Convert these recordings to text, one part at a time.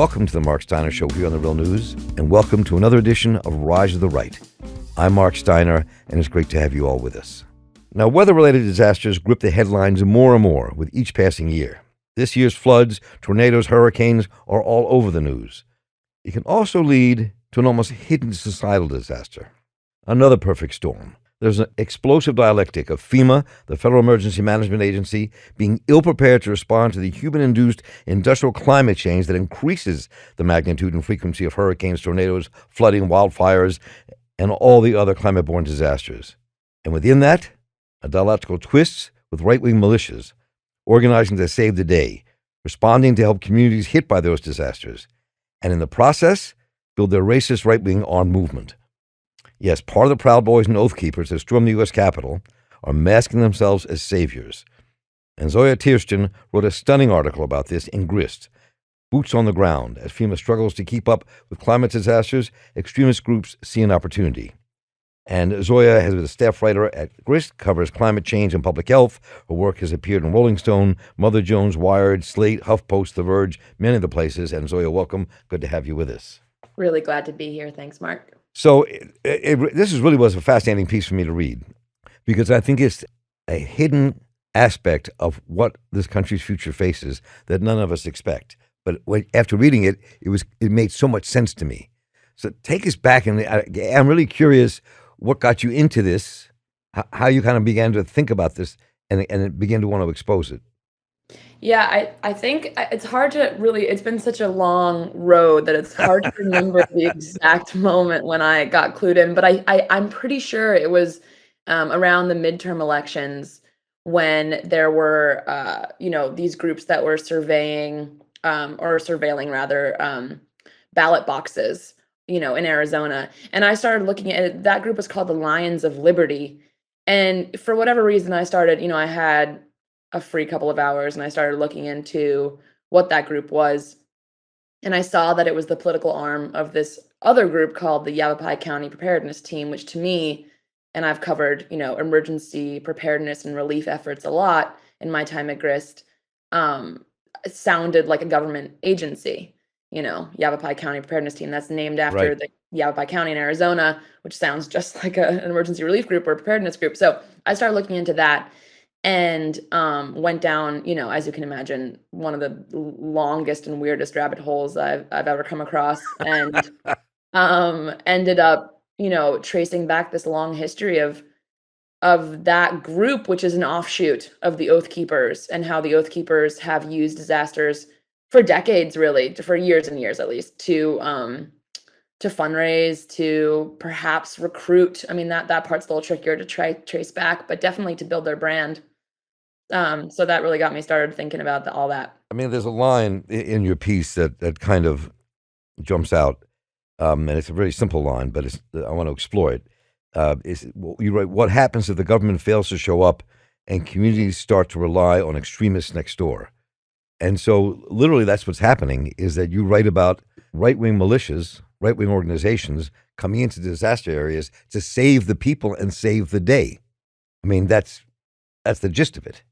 Welcome to the Marc Steiner Show here on The Real News, and welcome to another edition of Rise of the Right. I'm Marc Steiner, and it's great to have you all with us. Now, weather-related disasters grip the headlines more and more with each passing year. This year's floods, tornadoes, hurricanes are all over the news. It can also lead to an almost hidden societal disaster. Another perfect storm. There's an explosive dialectic of FEMA, the Federal Emergency Management Agency, being ill-prepared to respond to the human-induced industrial climate change that increases the magnitude and frequency of hurricanes, tornadoes, flooding, wildfires, and all the other climate-borne disasters. And within that, a dialectical twist with right-wing militias organizing to save the day, responding to help communities hit by those disasters, and in the process, build their racist right-wing armed movement. Yes, part of the Proud Boys and Oath Keepers that stormed the U.S. Capitol are masking themselves as saviors. And Zoya Teirstein wrote a stunning article about this in Grist. Boots on the ground. As FEMA struggles to keep up with climate disasters, extremist groups see an opportunity. And Zoya has been a staff writer at Grist, covers climate change and public health. Her work has appeared in Rolling Stone, Mother Jones, Wired, Slate, HuffPost, The Verge, many of the places. And Zoya, welcome. Good to have you with us. Really glad to be here. Thanks, Mark. So this really was a fascinating piece for me to read, because I think it's a hidden aspect of what this country's future faces that none of us expect. But after reading it, it made so much sense to me. So take us back, and I'm really curious what got you into this, how you kind of began to think about this and began to want to expose it. Yeah, I think it's hard to really, it's been such a long road that it's hard to remember the exact moment when I got clued in, but I'm pretty sure it was around the midterm elections when there were, these groups that were surveying or surveilling rather ballot boxes, in Arizona. And I started looking at it. That group was called the Lions of Liberty. And for whatever reason, I started, I had a free couple of hours and I started looking into what that group was. And I saw that it was the political arm of this other group called the Yavapai County Preparedness Team, which to me, and I've covered, emergency preparedness and relief efforts a lot in my time at Grist, it sounded like a government agency, Yavapai County Preparedness Team. That's named after the Yavapai County in Arizona, which sounds just like an emergency relief group or a preparedness group. So I started looking into that. And went down, as you can imagine, one of the longest and weirdest rabbit holes I've ever come across, and ended up, tracing back this long history of that group, which is an offshoot of the Oath Keepers, and how the Oath Keepers have used disasters for decades, really, for years and years at least, to fundraise, to perhaps recruit. I mean, that part's a little trickier to trace back, but definitely to build their brand. So that really got me started thinking about all that. I mean, there's a line in your piece that kind of jumps out, and it's a very simple line, but I want to explore it. You write, what happens if the government fails to show up and communities start to rely on extremists next door? And so literally that's what's happening, is that you write about right-wing militias, right-wing organizations coming into disaster areas to save the people and save the day. I mean, that's the gist of it.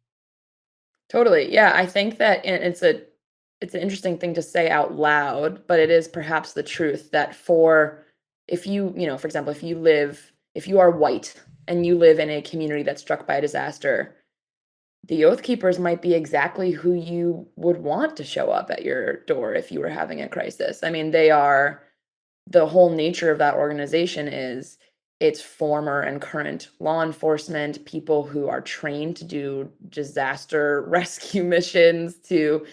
Totally. Yeah, I think that it's an interesting thing to say out loud, but it is perhaps the truth that for example, if you are white and you live in a community that's struck by a disaster, the Oath Keepers might be exactly who you would want to show up at your door if you were having a crisis. I mean, the whole nature of that organization is it's former and current law enforcement, people who are trained to do disaster rescue missions, to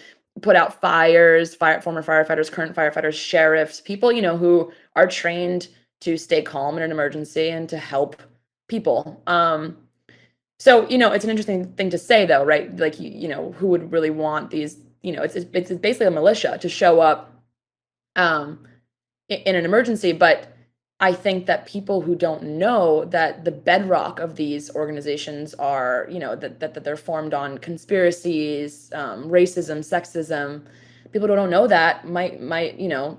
put out fires, former firefighters, current firefighters, sheriffs, people, who are trained to stay calm in an emergency and to help people. So, it's an interesting thing to say, though, right? Like, who would really want these, it's basically a militia to show up in an emergency. But I think that people who don't know that the bedrock of these organizations are, that they're formed on conspiracies, racism, sexism, people who don't know that might,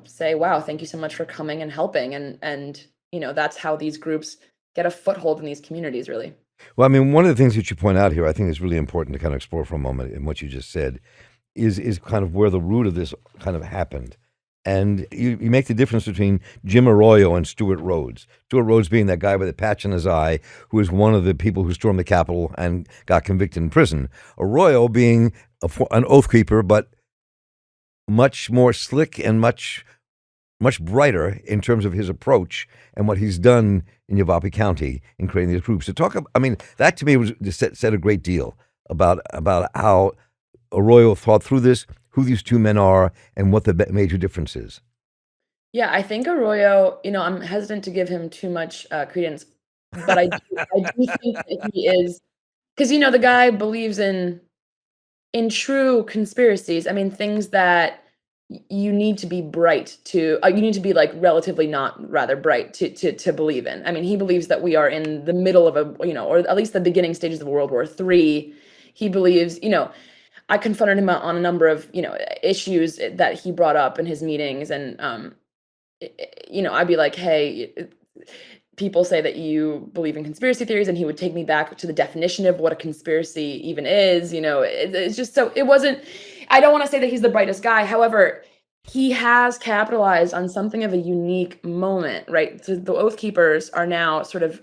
say, wow, thank you so much for coming and helping. And that's how these groups get a foothold in these communities, really. Well, I mean, one of the things that you point out here, I think is really important to kind of explore for a moment in what you just said, is kind of where the root of this kind of happened. And you make the difference between Jim Arroyo and Stuart Rhodes. Stuart Rhodes being that guy with a patch in his eye who was one of the people who stormed the Capitol and got convicted in prison. Arroyo being an oath keeper, but much more slick and much brighter in terms of his approach and what he's done in Yavapai County in creating these groups. So that to me said a great deal about how Arroyo thought through this, who these two men are, and what the major difference is. Yeah, I think Arroyo, I'm hesitant to give him too much credence, but I do think that he is, because the guy believes in true conspiracies. I mean, things that you need to be bright to, you need to be like relatively not rather bright to believe in. I mean, he believes that we are in the middle of or at least the beginning stages of World War III. He believes, I confronted him on a number of, issues that he brought up in his meetings. And, I'd be like, hey, people say that you believe in conspiracy theories, and he would take me back to the definition of what a conspiracy even is. It's just so it wasn't, I don't want to say that he's the brightest guy. However, he has capitalized on something of a unique moment, right? So the Oath Keepers are now sort of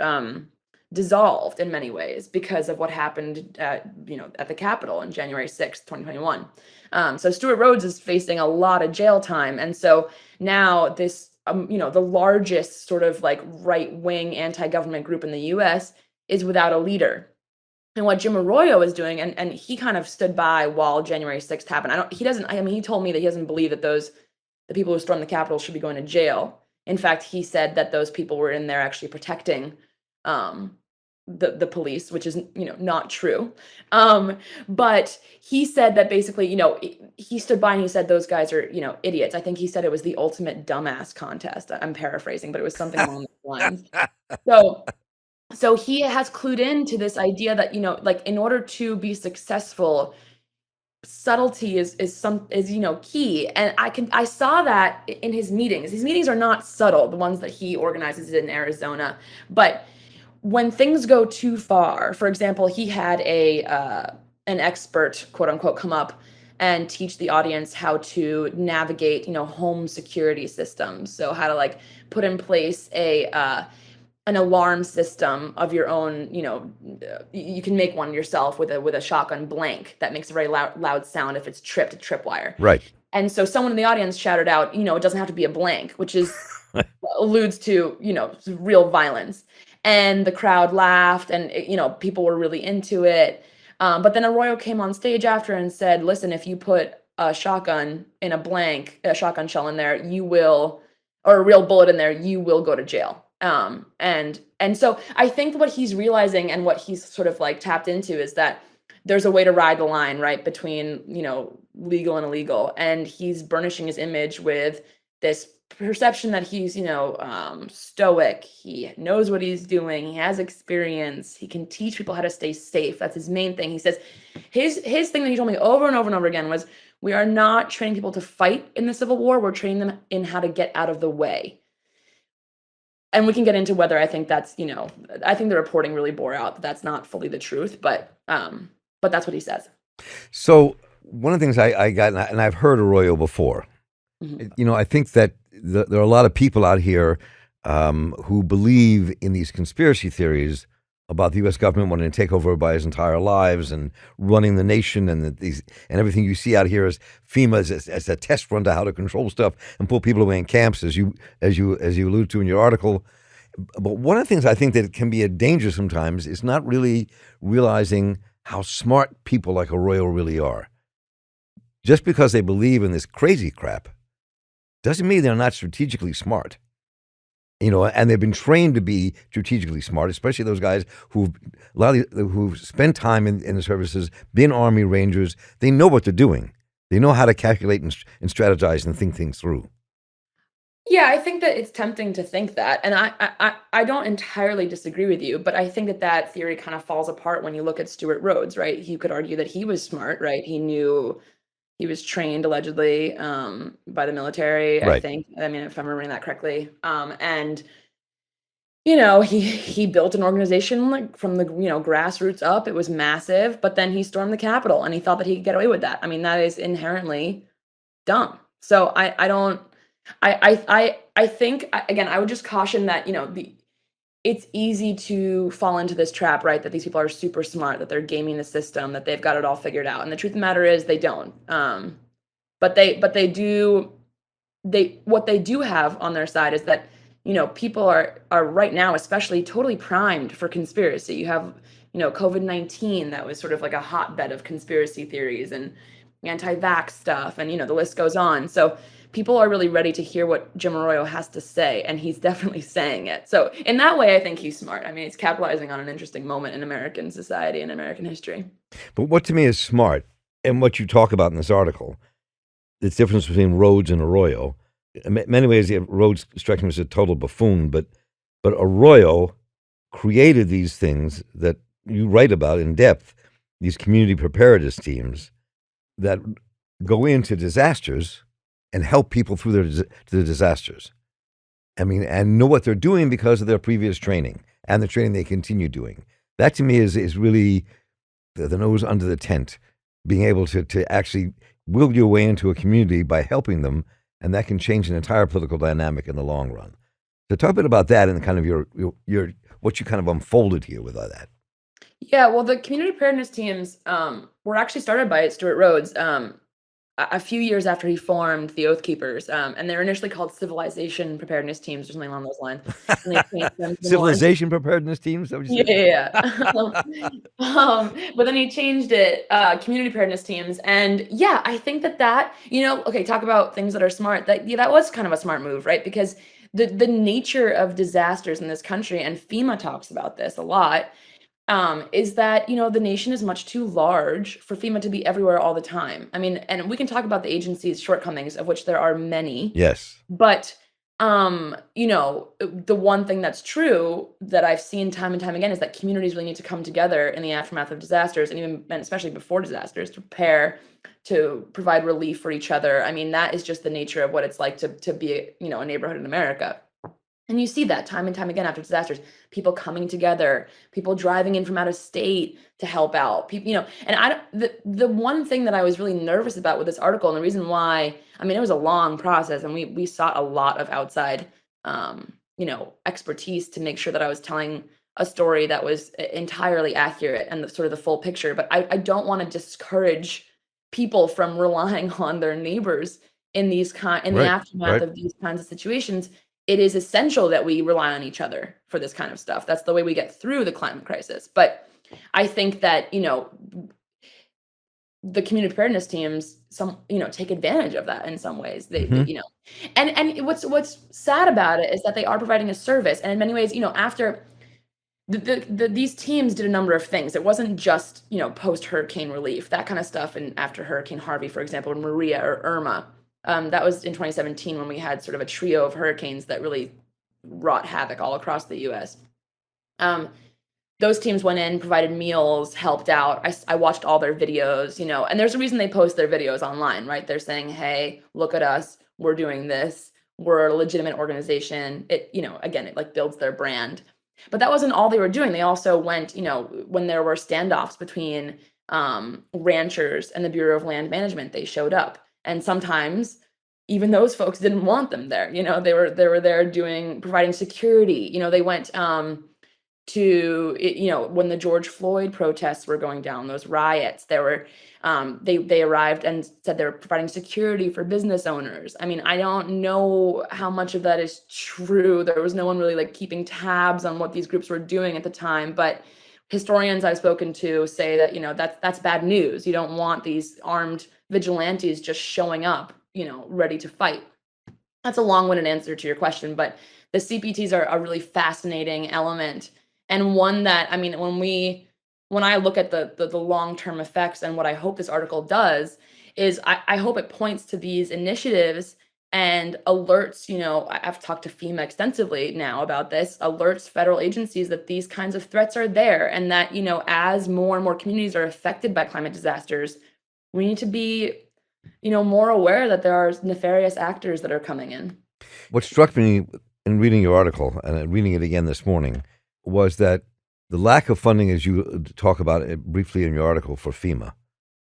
dissolved in many ways because of what happened at the Capitol on January 6th, 2021. So Stuart Rhodes is facing a lot of jail time. And so now this, the largest sort of like right-wing anti-government group in the US is without a leader. And what Jim Arroyo is doing, and he kind of stood by while January 6th happened. He told me that he doesn't believe that the people who stormed the Capitol should be going to jail. In fact, he said that those people were in there actually protecting the police, which is not true. But he said that basically, he stood by and he said those guys are idiots. I think he said it was the ultimate dumbass contest. I'm paraphrasing, but it was something along those lines. So he has clued into this idea that like in order to be successful, subtlety is key. And I saw that in his meetings. His meetings are not subtle, the ones that he organizes in Arizona, but when things go too far, for example, he had an expert, quote unquote, come up and teach the audience how to navigate, home security systems. So how to like put in place an alarm system of your own. You can make one yourself with a shotgun blank that makes a very loud sound if it's tripped, a tripwire. Right. And so someone in the audience shouted out, it doesn't have to be a blank, which is alludes to, real violence. And the crowd laughed, and people were really into it. But then Arroyo came on stage after and said, "Listen, if you put a shotgun in a blank, a shotgun shell in there, or a real bullet in there, you will go to jail." And so I think what he's realizing and what he's sort of like tapped into is that there's a way to ride the line, right, between legal and illegal, and he's burnishing his image with this perception that he's stoic, he knows what he's doing, he has experience, he can teach people how to stay safe. That's his main thing. He says his thing that he told me over and over and over again was, we are not training people to fight in the Civil War, we're training them in how to get out of the way. And we can get into whether I think that's I think the reporting really bore out that that's not fully the truth, but that's what he says. So one of the things I got, and I've heard Arroyo before, I think that there are a lot of people out here who believe in these conspiracy theories about the U.S. government wanting to take over by his entire lives and running the nation, and everything you see out here is FEMA as a test run to how to control stuff and pull people away in camps, as you allude to in your article. But one of the things I think that can be a danger sometimes is not really realizing how smart people like Arroyo really are. Just because they believe in this crazy crap doesn't mean they're not strategically smart. And they've been trained to be strategically smart, especially those guys who've spent time in the services, been Army Rangers. They know what they're doing. They know how to calculate and strategize and think things through. Yeah, I think that it's tempting to think that, and I don't entirely disagree with you, but I think that theory kind of falls apart when you look at Stuart Rhodes, right? You could argue that he was smart, right? He knew. He was trained allegedly by the military, right. I think. I mean, if I'm remembering that correctly. And he built an organization like from the grassroots up. It was massive, but then he stormed the Capitol and he thought that he could get away with that. I mean, that is inherently dumb. So I don't. I think, again, I would just caution that, it's easy to fall into this trap, right? That these people are super smart, that they're gaming the system, that they've got it all figured out. And the truth of the matter is they don't. But they do what they do have on their side is that, people are right now especially totally primed for conspiracy. You have, COVID-19, that was sort of like a hotbed of conspiracy theories and anti-vax stuff, and the list goes on. So people are really ready to hear what Jim Arroyo has to say, and he's definitely saying it. So in that way, I think he's smart. I mean, he's capitalizing on an interesting moment in American society and American history. But what to me is smart, and what you talk about in this article, the difference between Rhodes and Arroyo. In many ways, Rhodes strikes me as a total buffoon, but Arroyo created these things that you write about in depth, these community preparedness teams that go into disasters and help people through the disasters. I mean, and know what they're doing because of their previous training and the training they continue doing. That to me is really the nose under the tent, being able to actually will your way into a community by helping them, and that can change an entire political dynamic in the long run. So talk a bit about that and kind of your what you kind of unfolded here with all that. Yeah, well, the community preparedness teams were actually started by Stuart Rhodes a few years after he formed the Oath Keepers, and they were initially called Civilization Preparedness Teams or something along those lines. And they changed them to more. Civilization preparedness teams? Is that what you Yeah, said? yeah, yeah. But then he changed it, community preparedness teams, and yeah, I think that okay, talk about things that are smart. That was kind of a smart move, right? Because the nature of disasters in this country, and FEMA talks about this a lot, is that the nation is much too large for FEMA to be everywhere all the time. I mean, and we can talk about the agency's shortcomings, of which there are many. Yes. But the one thing that's true that I've seen time and time again is that communities really need to come together in the aftermath of disasters, and especially before disasters, to prepare, to provide relief for each other. I mean, that is just the nature of what it's like to be, a neighborhood in America. And you see that time and time again after disasters, people coming together, people driving in from out of state to help out. People, and the one thing that I was really nervous about with this article, and the reason why, I mean, it was a long process, and we sought a lot of outside, expertise to make sure that I was telling a story that was entirely accurate and sort of the full picture. But I don't want to discourage people from relying on their neighbors in the aftermath of these kinds of situations. It is essential that we rely on each other for this kind of stuff. That's the way we get through the climate crisis. But I think that, the community preparedness teams, take advantage of that in some ways. They and what's sad about it is that they are providing a service. And in many ways, after these teams did a number of things. It wasn't just, post-hurricane relief, that kind of stuff. And after Hurricane Harvey, for example, or Maria or Irma, that was in 2017 when we had sort of a trio of hurricanes that really wrought havoc all across the U.S. Those teams went in, provided meals, helped out. I watched all their videos, and there's a reason they post their videos online, right? They're saying, hey, look at us. We're doing this. We're a legitimate organization. It, again, it like builds their brand. But that wasn't all they were doing. They also went, when there were standoffs between ranchers and the Bureau of Land Management, they showed up. And sometimes even those folks didn't want them there. They were there providing security. They went to when the George Floyd protests were going down, those riots, they arrived and said they were providing security for business owners. I mean, I don't know how much of that is true. There was no one really like keeping tabs on what these groups were doing at the time, but historians I've spoken to say that that's bad news. You don't want these armed vigilantes just showing up, ready to fight. That's a long-winded answer to your question, but the CPTs are a really fascinating element, and one that, I mean, when I look at the long-term effects, and what I hope this article does is I hope it points to these initiatives and alerts, I've talked to FEMA extensively now about this, alerts federal agencies that these kinds of threats are there, and that, as more and more communities are affected by climate disasters, we need to be, more aware that there are nefarious actors that are coming in. What struck me in reading your article, and reading it again this morning, was that the lack of funding, as you talk about it briefly in your article, for FEMA.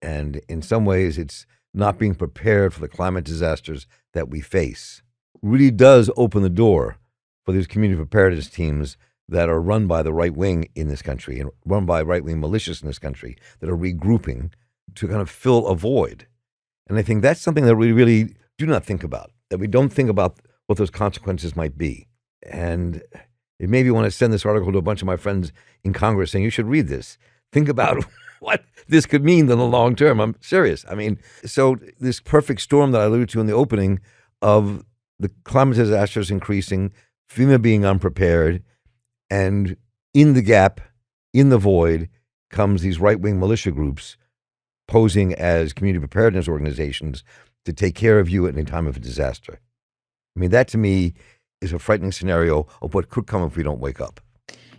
And in some ways, it's not being prepared for the climate disasters that we face. really does open the door for these community preparedness teams that are run by the right wing in this country and run by right wing militias in this country that are regrouping to kind of fill a void. And I think that's something that we really do not think about, that we don't think about what those consequences might be. And it made me want to send this article to a bunch of my friends in Congress saying, you should read this. Think about what this could mean in the long term. I'm serious. I mean, so this perfect storm that I alluded to in the opening of the climate disasters increasing, FEMA being unprepared, and in the gap, in the void, comes these right-wing militia groups posing as community preparedness organizations to take care of you in a time of a disaster. I mean, that to me is a frightening scenario of what could come if we don't wake up.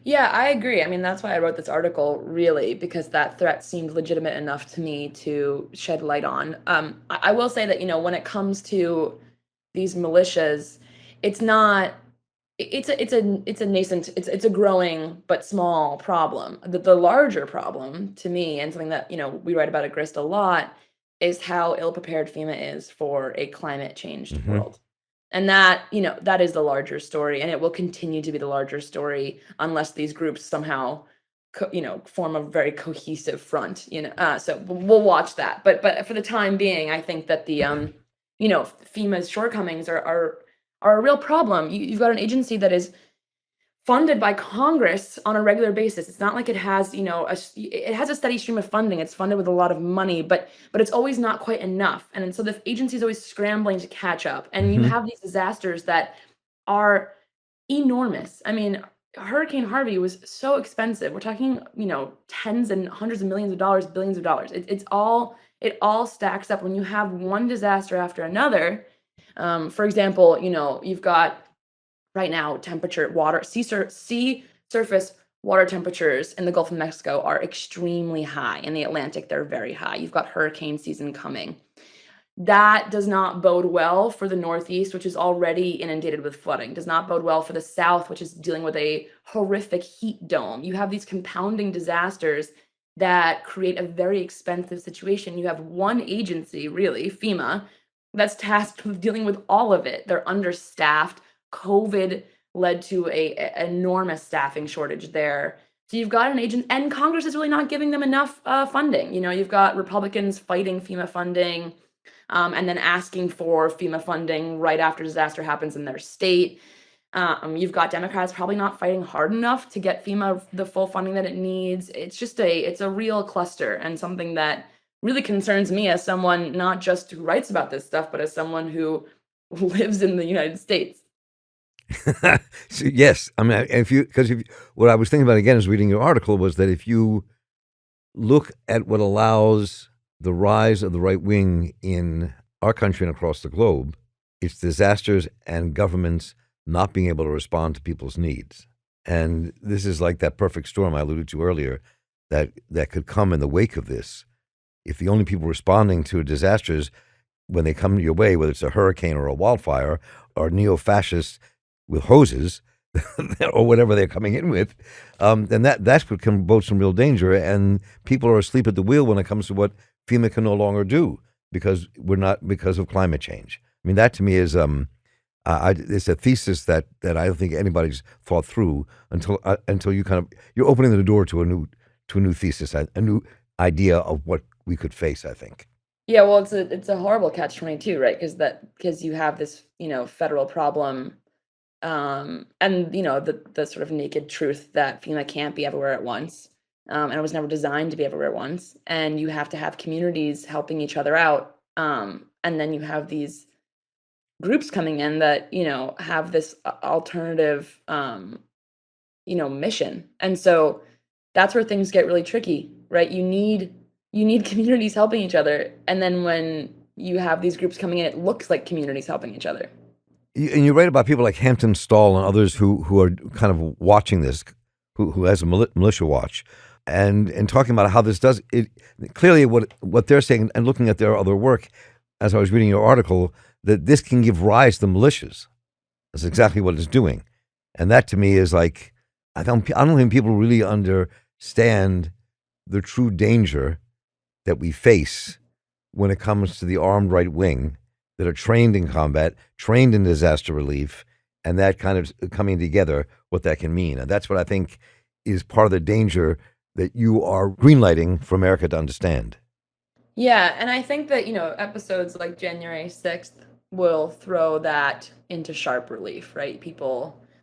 Yeah, I agree. I mean, that's why I wrote this article, really, because that threat seemed legitimate enough to me to shed light on. I will say that, when it comes to these militias, it's not. It's a nascent. It's a growing but small problem. The larger problem to me, and something that we write about at Grist a lot, is how ill prepared FEMA is for a climate changed world. And that, that is the larger story, and it will continue to be the larger story unless these groups somehow, form a very cohesive front. So we'll watch that. But for the time being, I think that the FEMA's shortcomings are a real problem. You've got an agency that is funded by Congress on a regular basis. It's not like it has, it has a steady stream of funding. It's funded with a lot of money, but it's always not quite enough. And so the agency is always scrambling to catch up. And you have these disasters that are enormous. I mean, Hurricane Harvey was so expensive. We're talking, tens and hundreds of millions of dollars, billions of dollars. It all stacks up when you have one disaster after another. For example, you've got right now sea surface water temperatures in the Gulf of Mexico are extremely high. In the Atlantic, they're very high. You've got hurricane season coming. That does not bode well for the Northeast, which is already inundated with flooding. Does not bode well for the South, which is dealing with a horrific heat dome. You have these compounding disasters that create a very expensive situation. You have one agency, really, FEMA, that's tasked with dealing with all of it. They're understaffed. COVID led to a enormous staffing shortage there. So you've got an agent, and Congress is really not giving them enough funding. You've got Republicans fighting FEMA funding, and then asking for FEMA funding right after disaster happens in their state. You've got Democrats probably not fighting hard enough to get FEMA the full funding that it needs. It's a real cluster, and something that really concerns me as someone not just who writes about this stuff, but as someone who lives in the United States. So, yes, I mean, what I was thinking about again is reading your article was that if you look at what allows the rise of the right wing in our country and across the globe, it's disasters and governments not being able to respond to people's needs. And this is like that perfect storm I alluded to earlier that could come in the wake of this. If the only people responding to disasters when they come your way, whether it's a hurricane or a wildfire, are neo-fascists with hoses or whatever they're coming in with, then that's what can bode some real danger. And people are asleep at the wheel when it comes to what FEMA can no longer do because of climate change. I mean, that to me is it's a thesis that I don't think anybody's thought through until you're opening the door to a new thesis, a new idea of what we could face, I think. Yeah, well, it's a horrible catch-22, right? Because you have this, federal problem, and the sort of naked truth that FEMA can't be everywhere at once, and it was never designed to be everywhere at once, and you have to have communities helping each other out, and then you have these groups coming in that have this alternative mission, and so that's where things get really tricky, right? You need communities helping each other, and then when you have these groups coming in, it looks like communities helping each other. And you write about people like Hampton Stall and others who are kind of watching this, who has a militia watch, and talking about how this does it. Clearly, what they're saying and looking at their other work, as I was reading your article, that this can give rise to militias. That's exactly what it's doing, and that to me is like I don't think people really understand the true danger that we face when it comes to the armed right wing that are trained in combat, trained in disaster relief, and that kind of coming together, what that can mean. And that's what I think is part of the danger that you are greenlighting for America to understand. Yeah, and I think that, episodes like January 6th will throw that into sharp relief, right?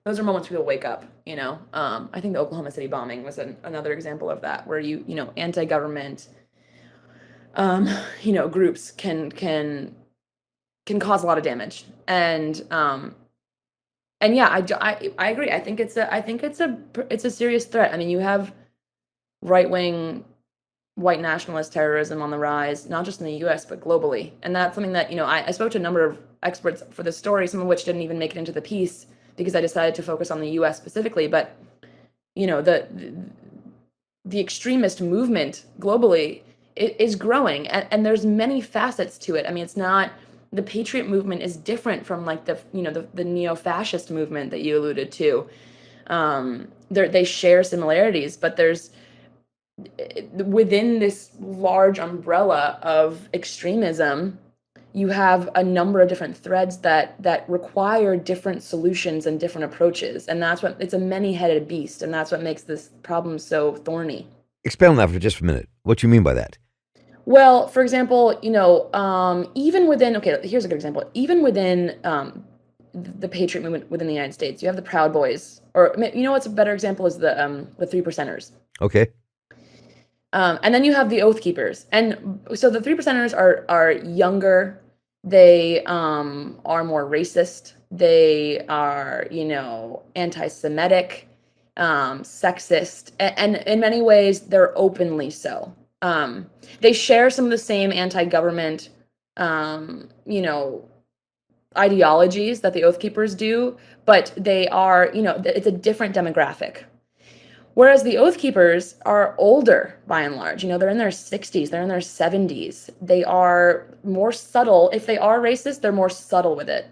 Those are moments people wake up, I think the Oklahoma City bombing was another example of that, where anti-government, groups can cause a lot of damage. And yeah, I agree. I think it's a serious threat. I mean, you have right-wing white nationalist terrorism on the rise, not just in the US, but globally. And that's something that, I spoke to a number of experts for this story, some of which didn't even make it into the piece because I decided to focus on the US specifically. But, the extremist movement globally is growing, and there's many facets to it. I mean, it's not, the patriot movement is different from like the neo-fascist movement that you alluded to. They share similarities, but there's, within this large umbrella of extremism, you have a number of different threads that require different solutions and different approaches, and it's a many-headed beast, and that's what makes this problem so thorny. Expand on that for just a minute. What you mean by that? Well, for example, even within, okay, here's a good example. Even within the patriot movement within the United States, you have the Proud Boys, or what's a better example is the Three Percenters. Okay. And then you have the Oath Keepers. And so the Three Percenters are younger. They are more racist. They are, anti-Semitic, sexist, and in many ways, they're openly so. They share some of the same anti-government, ideologies that the Oath Keepers do, but they are, it's a different demographic. Whereas the Oath Keepers are older, by and large. They're in their 60s, they're in their 70s. They are more subtle. If they are racist, they're more subtle with it.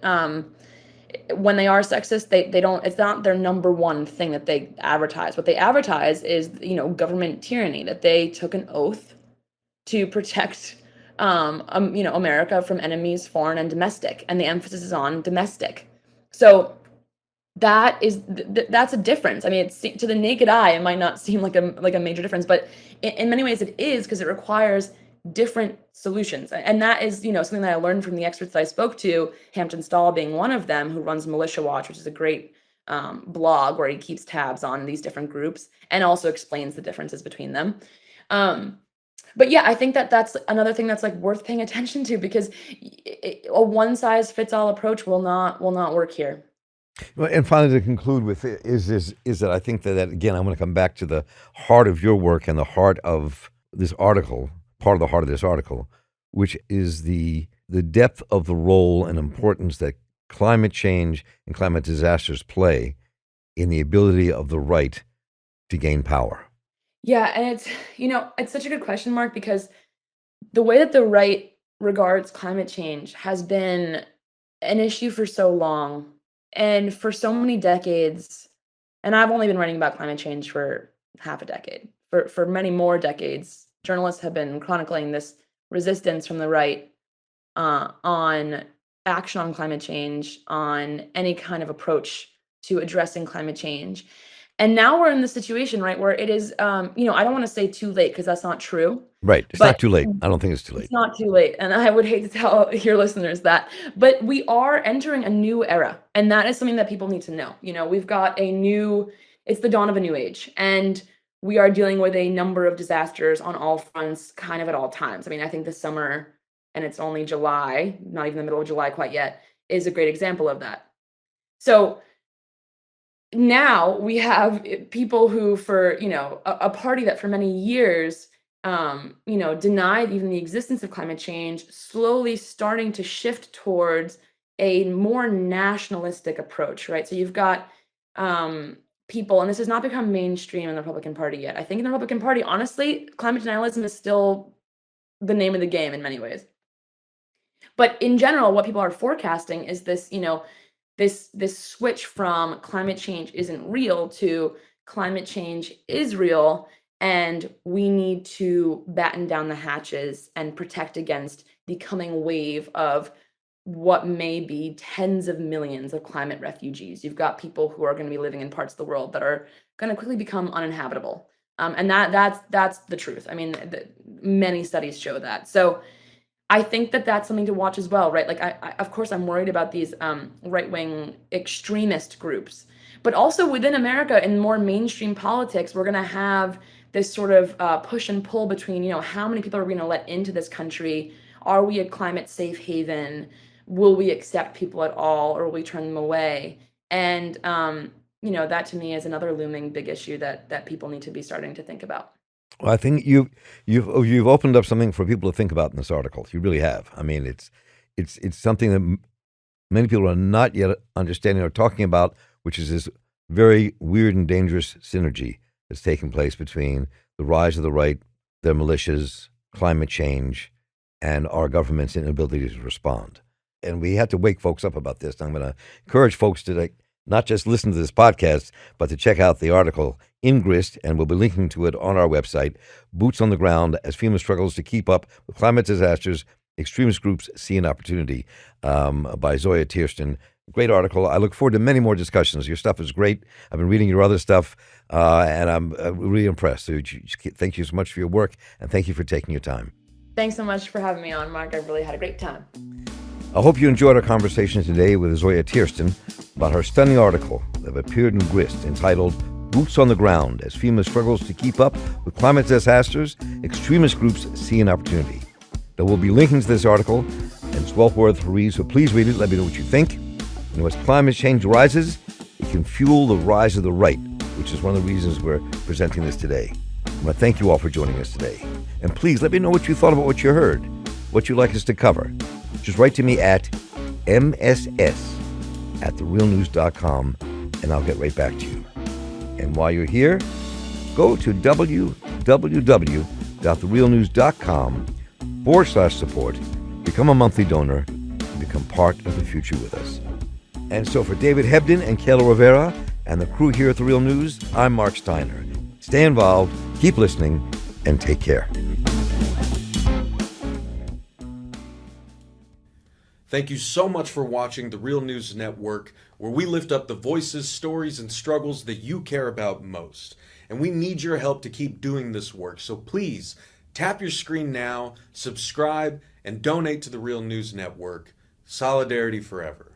When they are sexist, they don't. It's not their number one thing that they advertise. What they advertise is, government tyranny. That they took an oath to protect, America from enemies, foreign and domestic, and the emphasis is on domestic. So that's a difference. I mean, to the naked eye, it might not seem like a major difference, but in many ways it is, because it requires different solutions. And that is, something that I learned from the experts that I spoke to, Hampton Stahl being one of them, who runs Militia Watch, which is a great blog where he keeps tabs on these different groups and also explains the differences between them. But yeah, I think that's another thing that's like worth paying attention to, because a one size fits all approach will not work here. Well, and finally, to conclude with is that I think that again, I'm going to come back to the heart of your work and the heart of this article, part of the heart of this article, which is the depth of the role and importance that climate change and climate disasters play in the ability of the right to gain power. Yeah, and it's such a good question, Mark, because the way that the right regards climate change has been an issue for so long. And for so many decades, and I've only been writing about climate change for half a decade. For many more decades, journalists have been chronicling this resistance from the right on action on climate change, on any kind of approach to addressing climate change. And now we're in the situation, right, where it is, I don't want to say too late, because that's not true. Right. It's not too late. I don't think it's too late. It's not too late. And I would hate to tell your listeners that. But we are entering a new era. And that is something that people need to know. We've got it's the dawn of a new age. And we are dealing with a number of disasters on all fronts, kind of at all times. I mean, I think this summer, and it's only July, not even the middle of July quite yet, is a great example of that. So now we have people who, for, a party that for many years, denied even the existence of climate change, slowly starting to shift towards a more nationalistic approach, right? So you've got people, and this has not become mainstream in the Republican Party yet. I think in the Republican Party, honestly, climate denialism is still the name of the game in many ways. But in general, what people are forecasting is this, this switch from climate change isn't real to climate change is real, and we need to batten down the hatches and protect against the coming wave of what may be tens of millions of climate refugees. You've got people who are going to be living in parts of the world that are going to quickly become uninhabitable. And that's the truth. I mean, many studies show that. So I think that that's something to watch as well, right? Like, I of course, I'm worried about these right-wing extremist groups, but also within America, in more mainstream politics, we're going to have this sort of push and pull between, how many people are we going to let into this country? Are we a climate safe haven? Will we accept people at all, or will we turn them away? And that to me is another looming big issue that people need to be starting to think about. Well, I think you've opened up something for people to think about in this article. You really have. I mean, it's something that many people are not yet understanding or talking about, which is this very weird and dangerous synergy that's taking place between the rise of the right, their militias, climate change, and our government's inability to respond. And we have to wake folks up about this. I'm going to encourage folks to not just listen to this podcast, but to check out the article in Grist, and we'll be linking to it on our website, Boots on the Ground as FEMA Struggles to Keep Up with Climate Disasters, Extremist Groups See an Opportunity, by Zoya Teirstein. Great article. I look forward to many more discussions. Your stuff is great. I've been reading your other stuff, and I'm really impressed. So thank you so much for your work, and thank you for taking your time. Thanks so much for having me on, Mark. I really had a great time. I hope you enjoyed our conversation today with Zoya Teirstein about her stunning article that appeared in Grist entitled Boots on the Ground as FEMA Struggles to Keep Up with Climate Disasters, Extremist Groups See an Opportunity. There will be linking to this article, and it's well worth a read, so please read it. Let me know what you think. And as climate change rises, it can fuel the rise of the right, which is one of the reasons we're presenting this today. I want to thank you all for joining us today. And please let me know what you thought about what you heard, what you'd like us to cover. Just write to me at mss@therealnews.com, and I'll get right back to you. And while you're here, go to www.therealnews.com/support, become a monthly donor, and become part of the future with us. And so for David Hebden and Kayla Rivera and the crew here at The Real News, I'm Marc Steiner. Stay involved, keep listening, and take care. Thank you so much for watching The Real News Network, where we lift up the voices, stories, and struggles that you care about most. And we need your help to keep doing this work. So please tap your screen now, subscribe, and donate to The Real News Network. Solidarity forever.